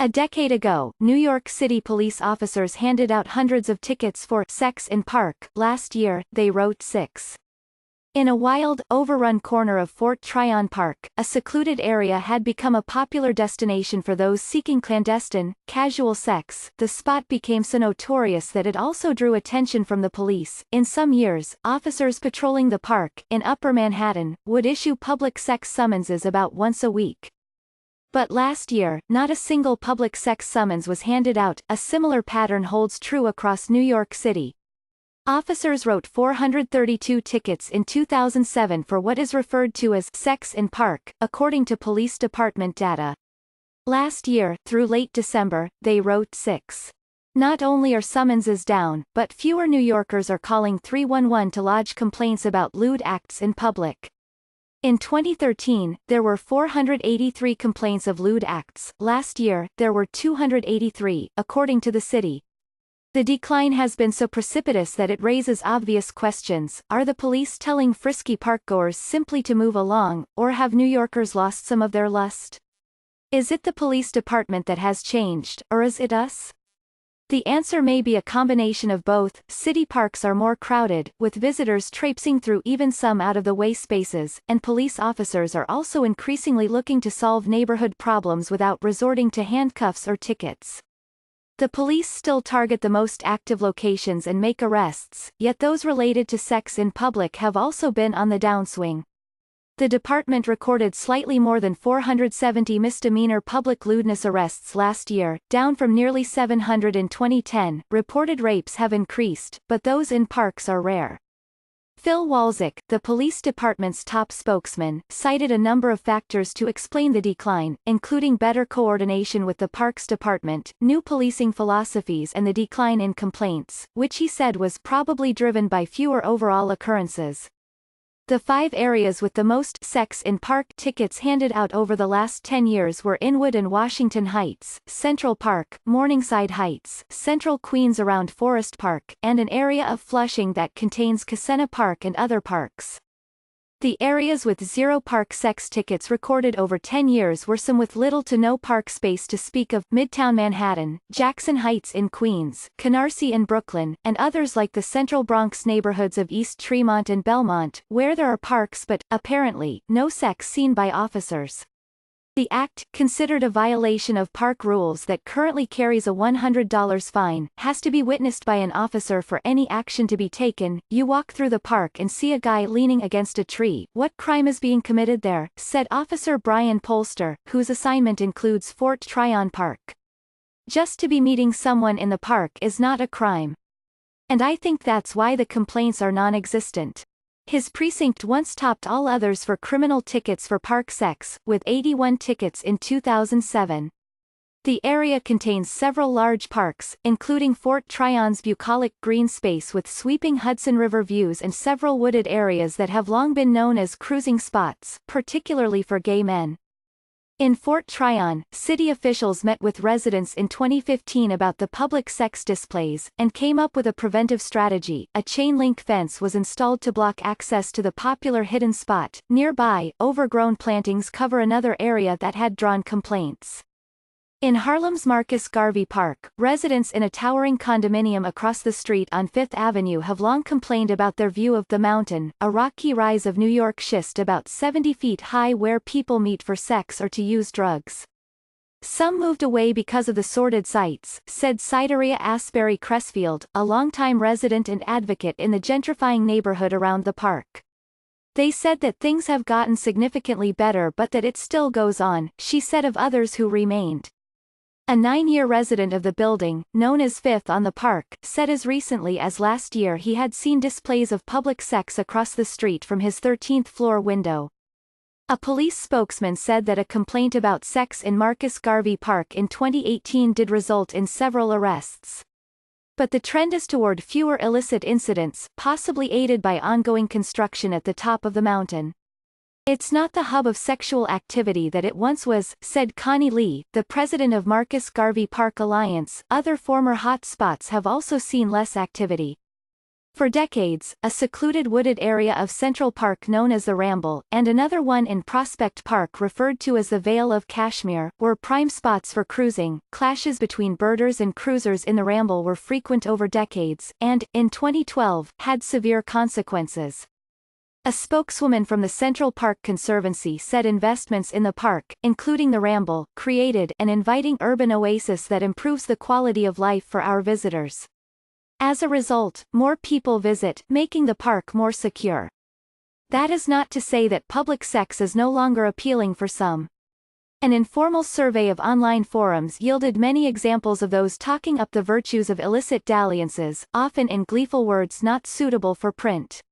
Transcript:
A decade ago, New York City police officers handed out hundreds of tickets for sex in park. Last year, they wrote 6. In a wild, overrun corner of Fort Tryon Park, a secluded area had become a popular destination for those seeking clandestine, casual sex. The spot became so notorious that it also drew attention from the police. In some years, officers patrolling the park, in Upper Manhattan, would issue public sex summonses about once a week. But last year, not a single public sex summons was handed out. A similar pattern holds true across New York City. Officers wrote 432 tickets in 2007 for what is referred to as sex in park, according to police department data. Last year, through late December, they wrote 6. Not only are summonses down, but fewer New Yorkers are calling 311 to lodge complaints about lewd acts in public. In 2013, there were 483 complaints of lewd acts. Last year, there were 283, according to the city. The decline has been so precipitous that it raises obvious questions. Are the police telling frisky parkgoers simply to move along, or have New Yorkers lost some of their lust? Is it the police department that has changed, or is it us? The answer may be a combination of both. City parks are more crowded, with visitors traipsing through even some out-of-the-way spaces, and police officers are also increasingly looking to solve neighborhood problems without resorting to handcuffs or tickets. The police still target the most active locations and make arrests, yet those related to sex in public have also been on the downswing. The department recorded slightly more than 470 misdemeanor public lewdness arrests last year, down from nearly 700 in 2010. Reported rapes have increased, but those in parks are rare. Phil Walczak, the police department's top spokesman, cited a number of factors to explain the decline, including better coordination with the Parks Department, new policing philosophies and the decline in complaints, which he said was probably driven by fewer overall occurrences. The 5 areas with the most sex in park tickets handed out over the last 10 years were Inwood and Washington Heights, Central Park, Morningside Heights, Central Queens around Forest Park, and an area of Flushing that contains Cassena Park and other parks. The areas with 0 park sex tickets recorded over 10 years were some with little to no park space to speak of: Midtown Manhattan, Jackson Heights in Queens, Canarsie in Brooklyn, and others like the Central Bronx neighborhoods of East Tremont and Belmont, where there are parks but, apparently, no sex seen by officers. The act, considered a violation of park rules that currently carries a $100 fine, has to be witnessed by an officer for any action to be taken. You walk through the park and see a guy leaning against a tree. What crime is being committed there? Said Officer Brian Polster, whose assignment includes Fort Tryon Park. Just to be meeting someone in the park is not a crime. And I think that's why the complaints are non-existent. His precinct once topped all others for criminal tickets for park sex, with 81 tickets in 2007. The area contains several large parks, including Fort Tryon's bucolic green space with sweeping Hudson River views and several wooded areas that have long been known as cruising spots, particularly for gay men. In Fort Tryon, city officials met with residents in 2015 about the public sex displays, and came up with a preventive strategy. A chain-link fence was installed to block access to the popular hidden spot. Nearby, overgrown plantings cover another area that had drawn complaints. In Harlem's Marcus Garvey Park, residents in a towering condominium across the street on Fifth Avenue have long complained about their view of the mountain, a rocky rise of New York schist about 70 feet high where people meet for sex or to use drugs. Some moved away because of the sordid sights, said Cyderia Asbury Cressfield, a longtime resident and advocate in the gentrifying neighborhood around the park. They said that things have gotten significantly better but that it still goes on, she said of others who remained. A 9-year resident of the building, known as Fifth on the Park, said as recently as last year he had seen displays of public sex across the street from his 13th floor window. A police spokesman said that a complaint about sex in Marcus Garvey Park in 2018 did result in several arrests. But the trend is toward fewer illicit incidents, possibly aided by ongoing construction at the top of the mountain. It's not the hub of sexual activity that it once was, said Connie Lee, the president of Marcus Garvey Park Alliance. Other former hot spots have also seen less activity. For decades, a secluded wooded area of Central Park known as the Ramble, and another one in Prospect Park referred to as the Vale of Kashmir, were prime spots for cruising. Clashes between birders and cruisers in the Ramble were frequent over decades, and, in 2012, had severe consequences. A spokeswoman from the Central Park Conservancy said investments in the park, including the Ramble, created an inviting urban oasis that improves the quality of life for our visitors. As a result, more people visit, making the park more secure. That is not to say that public sex is no longer appealing for some. An informal survey of online forums yielded many examples of those talking up the virtues of illicit dalliances, often in gleeful words not suitable for print.